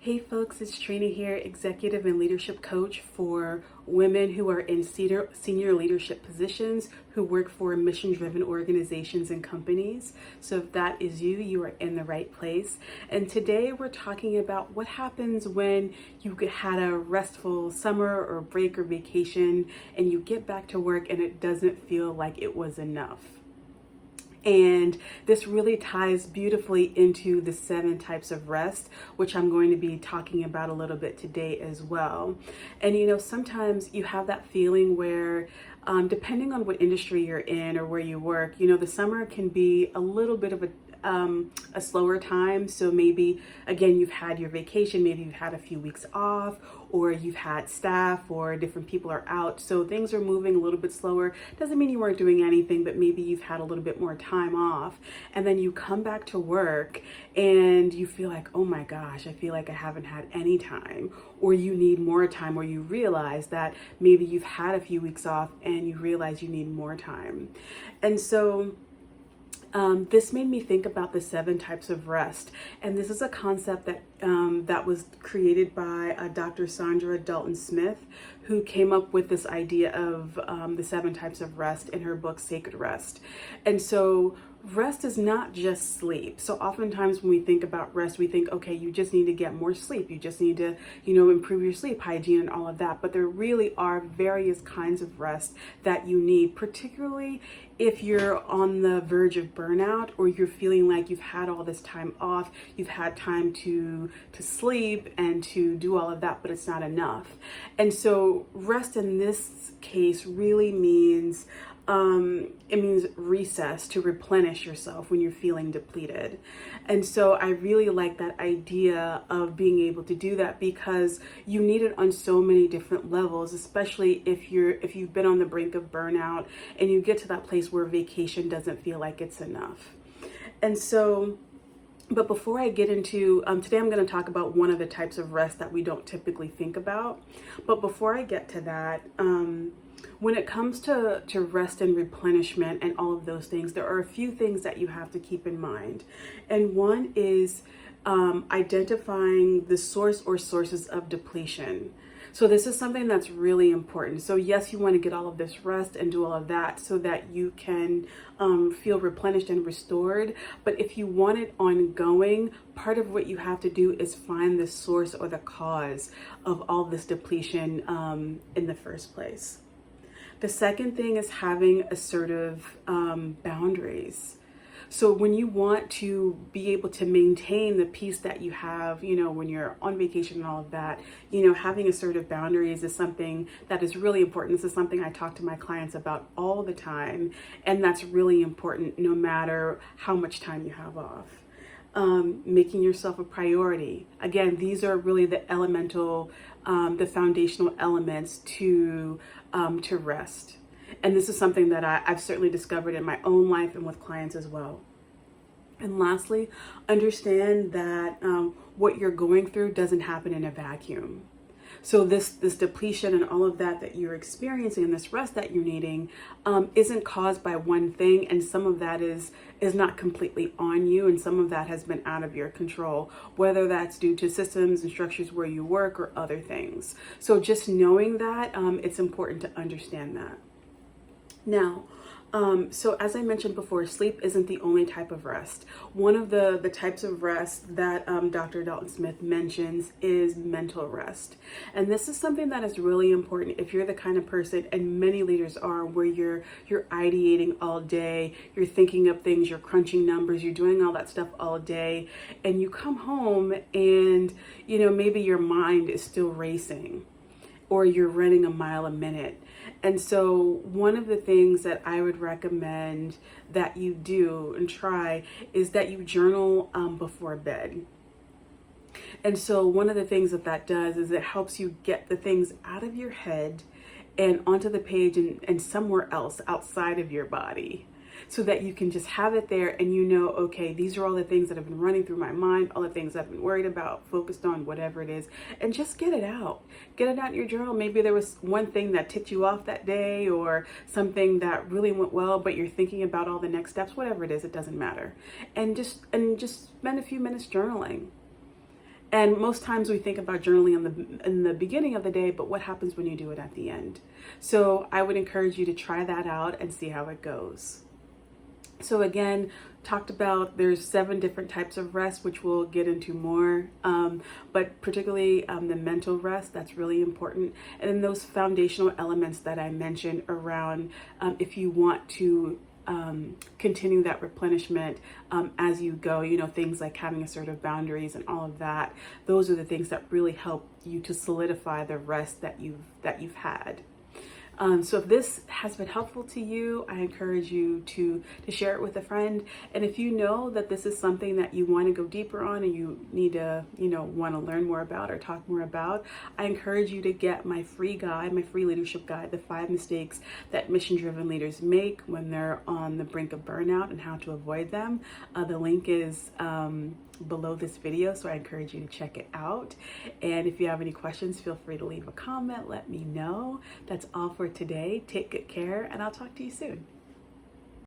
Hey folks, it's Trina here, executive and leadership coach for women who are in senior leadership positions who work for mission-driven organizations and companies. So if that is you, you are in the right place. And today we're talking about what happens when you had a restful summer or break or vacation and you get back to work and it doesn't feel like it was enough. And this really ties beautifully into the 7 types of rest, which I'm going to be talking about a little bit today as well. And sometimes you have that feeling where, depending on what industry you're in or where you work, the summer can be a little bit of a slower time. So maybe, again, you've had your vacation, maybe you've had a few weeks off, or you've had staff or different people are out. So things are moving a little bit slower. Doesn't mean you weren't doing anything, but maybe you've had a little bit more time off. And then you come back to work and you feel like, oh my gosh, I feel like I haven't had any time, or you need more time, or you realize that maybe you've had a few weeks off and you realize you need more time. And so this made me think about the 7 types of rest. And this is a concept that was created by Dr. Dalton-Smith, who came up with this idea of the 7 types of rest in her book, Sacred Rest. And so rest is not just sleep. So oftentimes when we think about rest, we think, okay, you just need to get more sleep. You just need to, improve your sleep hygiene and all of that. But there really are various kinds of rest that you need, particularly if you're on the verge of burnout, or you're feeling like you've had all this time off, you've had time to sleep and to do all of that, but it's not enough. And so rest in this case really means it means recess, to replenish yourself when you're feeling depleted. And so I really like that idea of being able to do that, because you need it on so many different levels, especially if you've been on the brink of burnout and you get to that place where vacation doesn't feel like it's enough. And so, but before I get into, today I'm going to talk about one of the types of rest that we don't typically think about. But before I get to that, when it comes to rest and replenishment and all of those things, there are a few things that you have to keep in mind. And one is identifying the source or sources of depletion. So this is something that's really important. So yes, you want to get all of this rest and do all of that so that you can feel replenished and restored. But if you want it ongoing, part of what you have to do is find the source or the cause of all this depletion in the first place. The second thing is having assertive boundaries. So when you want to be able to maintain the peace that you have, when you're on vacation and all of that, having assertive boundaries is something that is really important. This is something I talk to my clients about all the time. And that's really important no matter how much time you have off. Making yourself a priority. Again, these are really the the foundational elements to rest. And this is something that I've certainly discovered in my own life and with clients as well. And lastly, understand that what you're going through doesn't happen in a vacuum. So this depletion and all of that you're experiencing, and this rest that you're needing, isn't caused by one thing, and some of that is not completely on you, and some of that has been out of your control, whether that's due to systems and structures where you work or other things. So just knowing that, it's important to understand that. Now, so as I mentioned before, sleep isn't the only type of rest. One of the types of rest that Dr. Dalton-Smith mentions is mental rest. And this is something that is really important if you're the kind of person, and many leaders are, where you're ideating all day, you're thinking of things, you're crunching numbers, you're doing all that stuff all day, and you come home and, maybe your mind is still racing, or you're running a mile a minute. And so one of the things that I would recommend that you do and try is that you journal before bed. And so one of the things that does is it helps you get the things out of your head and onto the page and somewhere else outside of your body, so that you can just have it there and okay, these are all the things that have been running through my mind, all the things I've been worried about, focused on, whatever it is, and just get it out. Get it out in your journal. Maybe there was one thing that ticked you off that day, or something that really went well, but you're thinking about all the next steps, whatever it is, it doesn't matter. And just spend a few minutes journaling. And most times we think about journaling in the beginning of the day, but what happens when you do it at the end? So I would encourage you to try that out and see how it goes. So again, talked about there's 7 different types of rest, which we'll get into more, but particularly the mental rest, that's really important. And then those foundational elements that I mentioned around if you want to continue that replenishment as you go, things like having assertive boundaries and all of that. Those are the things that really help you to solidify the rest that you've had. So if this has been helpful to you, I encourage you to share it with a friend. And if you know that this is something that you want to go deeper on and you need to, want to learn more about or talk more about, I encourage you to get my free guide, my free leadership guide, the 5 mistakes that mission-driven leaders make when they're on the brink of burnout and how to avoid them. The link is below this video, so I encourage you to check it out. And if you have any questions, feel free to leave a comment, let me know. That's all for today. Take good care, and I'll talk to you soon.